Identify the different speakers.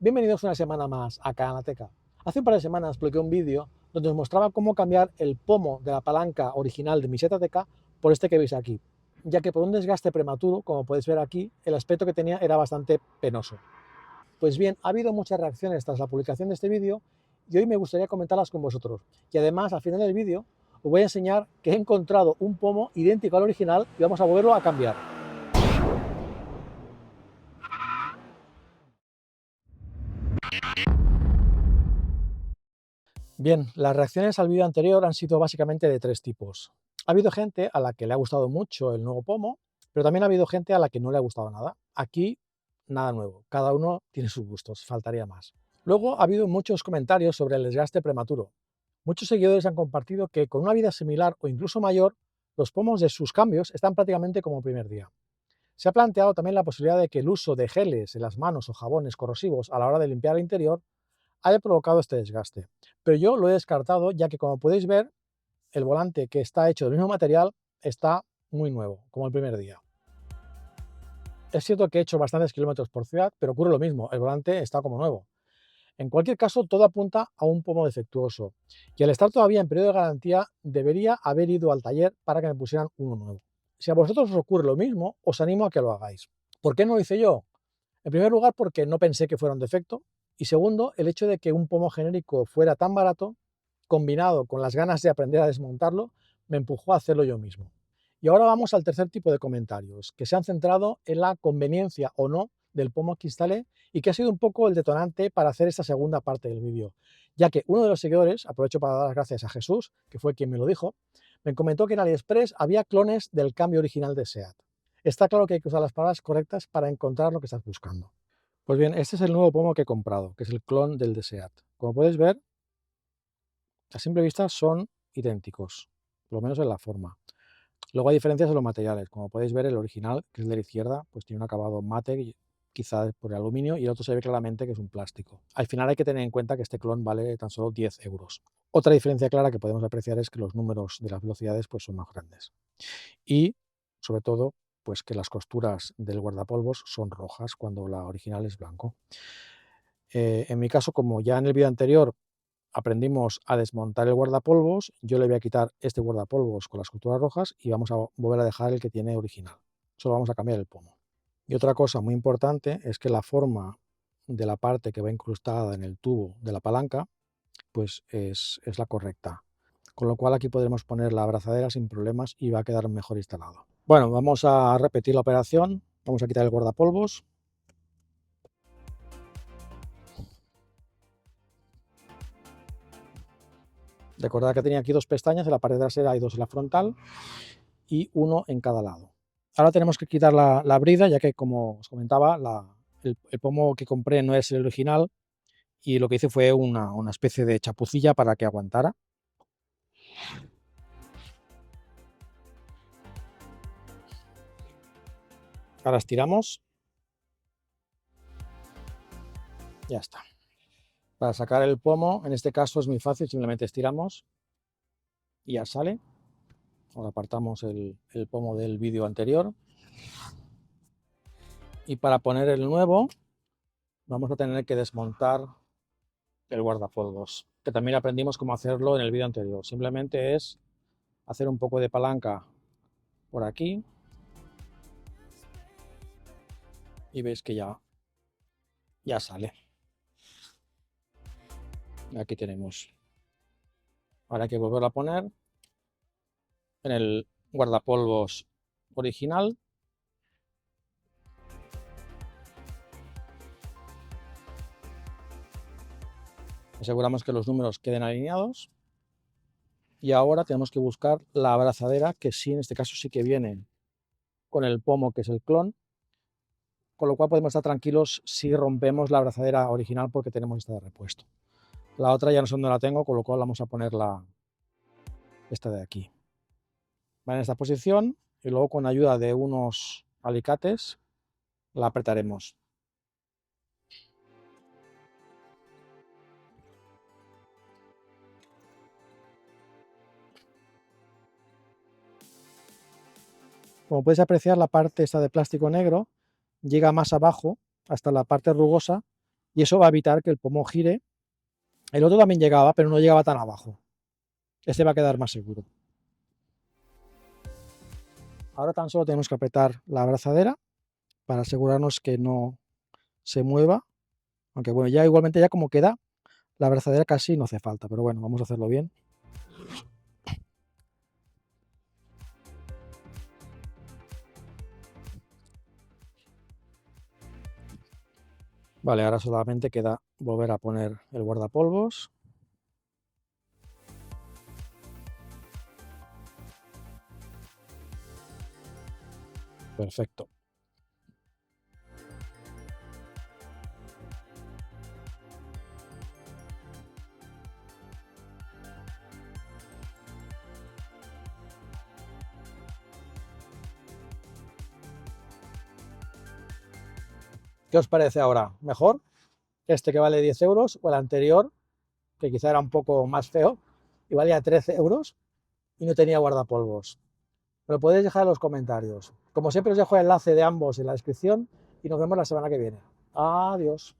Speaker 1: Bienvenidos una semana más a Kanateca. Hace un par de semanas publiqué un vídeo donde os mostraba cómo cambiar el pomo de la palanca original de mi ZTK por este que veis aquí, ya que por un desgaste prematuro, como podéis ver aquí, el aspecto que tenía era bastante penoso. Pues bien, ha habido muchas reacciones tras la publicación de este vídeo y hoy me gustaría comentarlas con vosotros. Y además, al final del vídeo, os voy a enseñar que he encontrado un pomo idéntico al original y vamos a volverlo a cambiar. Bien, las reacciones al vídeo anterior han sido básicamente de tres tipos. Ha habido gente a la que le ha gustado mucho el nuevo pomo, pero también ha habido gente a la que no le ha gustado nada. Aquí, nada nuevo, cada uno tiene sus gustos, faltaría más. Luego ha habido muchos comentarios sobre el desgaste prematuro. Muchos seguidores han compartido que con una vida similar o incluso mayor, los pomos de sus cambios están prácticamente como el primer día. Se ha planteado también la posibilidad de que el uso de geles en las manos o jabones corrosivos a la hora de limpiar el interior haya provocado este desgaste. Pero yo lo he descartado, ya que, como podéis ver, el volante, que está hecho del mismo material, está muy nuevo, como el primer día. Es cierto que he hecho bastantes kilómetros por ciudad, pero ocurre lo mismo, el volante está como nuevo. En cualquier caso, todo apunta a un pomo defectuoso, y al estar todavía en periodo de garantía, debería haber ido al taller para que me pusieran uno nuevo. Si a vosotros os ocurre lo mismo, os animo a que lo hagáis. ¿Por qué no lo hice yo? En primer lugar, porque no pensé que fuera un defecto, y segundo, el hecho de que un pomo genérico fuera tan barato, combinado con las ganas de aprender a desmontarlo, me empujó a hacerlo yo mismo. Y ahora vamos al tercer tipo de comentarios, que se han centrado en la conveniencia o no del pomo que instalé y que ha sido un poco el detonante para hacer esta segunda parte del vídeo, ya que uno de los seguidores, aprovecho para dar las gracias a Jesús, que fue quien me lo dijo, me comentó que en AliExpress había clones del cambio original de SEAT. Está claro que hay que usar las palabras correctas para encontrar lo que estás buscando. Pues bien, este es el nuevo pomo que he comprado, que es el clon del de SEAT. Como podéis ver, a simple vista son idénticos, por lo menos en la forma. Luego hay diferencias en los materiales. Como podéis ver, el original, que es el de la izquierda, pues tiene un acabado mate, quizá por el aluminio, y el otro se ve claramente que es un plástico. Al final hay que tener en cuenta que este clon vale tan solo 10 euros. Otra diferencia clara que podemos apreciar es que los números de las velocidades pues, son más grandes. Y, sobre todo, pues que las costuras del guardapolvos son rojas cuando la original es blanco. En mi caso, como ya en el vídeo anterior aprendimos a desmontar el guardapolvos, yo le voy a quitar este guardapolvos con las costuras rojas y vamos a volver a dejar el que tiene original. Solo vamos a cambiar el pomo. Y otra cosa muy importante es que la forma de la parte que va incrustada en el tubo de la palanca pues es la correcta. Con lo cual aquí podremos poner la abrazadera sin problemas y va a quedar mejor instalado. Bueno, vamos a repetir la operación. Vamos a quitar el guardapolvos. Recordad que tenía aquí dos pestañas, en la parte trasera hay dos en la frontal y uno en cada lado. Ahora tenemos que quitar la brida, ya que, como os comentaba, el pomo que compré no es el original y lo que hice fue una especie de chapucilla para que aguantara. Ahora estiramos. Ya está. Para sacar el pomo, en este caso es muy fácil, simplemente estiramos y ya sale. Ahora apartamos el pomo del vídeo anterior. Y para poner el nuevo, vamos a tener que desmontar el guardapolvos, que también aprendimos cómo hacerlo en el vídeo anterior. Simplemente es hacer un poco de palanca por aquí y veis que ya sale. Aquí tenemos. Ahora hay que volverlo a poner en el guardapolvos original. Aseguramos que los números queden alineados. Y ahora tenemos que buscar la abrazadera, que sí, en este caso sí que viene con el pomo, que es el clon, con lo cual podemos estar tranquilos si rompemos la abrazadera original porque tenemos esta de repuesto. La otra ya no sé dónde la tengo, con lo cual vamos a poner esta de aquí. Va en esta posición y luego con ayuda de unos alicates la apretaremos. Como podéis apreciar, la parte esta de plástico negro llega más abajo, hasta la parte rugosa, y eso va a evitar que el pomo gire. El otro también llegaba, pero no llegaba tan abajo. Este va a quedar más seguro. Ahora tan solo tenemos que apretar la abrazadera para asegurarnos que no se mueva. Aunque bueno, ya igualmente ya como queda, la abrazadera casi no hace falta, pero bueno, vamos a hacerlo bien. Vale, ahora solamente queda volver a poner el guardapolvos. Perfecto. ¿Qué os parece ahora? ¿Mejor? ¿Este que vale 10 euros o el anterior, que quizá era un poco más feo y valía 13 euros y no tenía guardapolvos? Me lo podéis dejar en los comentarios. Como siempre os dejo el enlace de ambos en la descripción y nos vemos la semana que viene. Adiós.